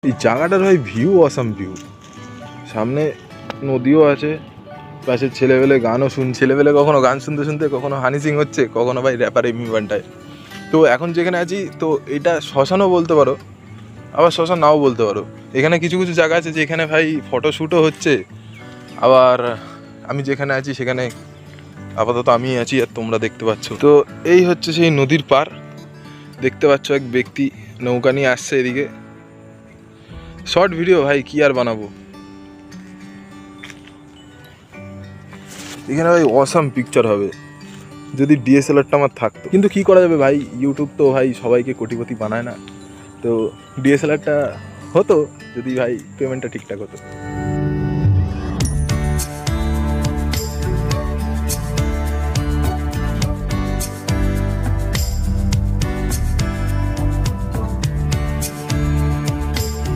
এই জায়গাটার ভাই ভিউ অসাম ভিউ, সামনে নদীও আছে, পাশে ছেলেবেলে গানও ছেলেবেলে কখনো গান শুনতে শুনতে কখনো হানি সিং হচ্ছে, কখনো ভাই র্যাপার এমি বান্টায়। তো এখন যেখানে আছি তো এটা শ্মশানও বলতে পারো, আবার শ্মশান নাও বলতে পারো। এখানে কিছু কিছু জায়গা আছে যেখানে ভাই ফটোশ্যুটও হচ্ছে, আবার আমি যেখানে আছি সেখানে আপাতত আমি আছি আর তোমরা দেখতে পাচ্ছ। তো এই হচ্ছে সেই নদীর পার, দেখতে পাচ্ছ এক ব্যক্তি নৌকা নিয়ে আসছে এদিকে। শর্ট ভিডিও ভাই, কি আর বানাবো। এখানে ভাই অসাম পিকচার হবে যদি ডিএসএলআরটা আমার থাকতো, কিন্তু কি করা যাবে ভাই, ইউটিউব তো ভাই সবাইকে কোটিপতি বানায় না। তো ডিএসএলআরটা হতো যদি ভাই পেমেন্টটা ঠিকঠাক হতো।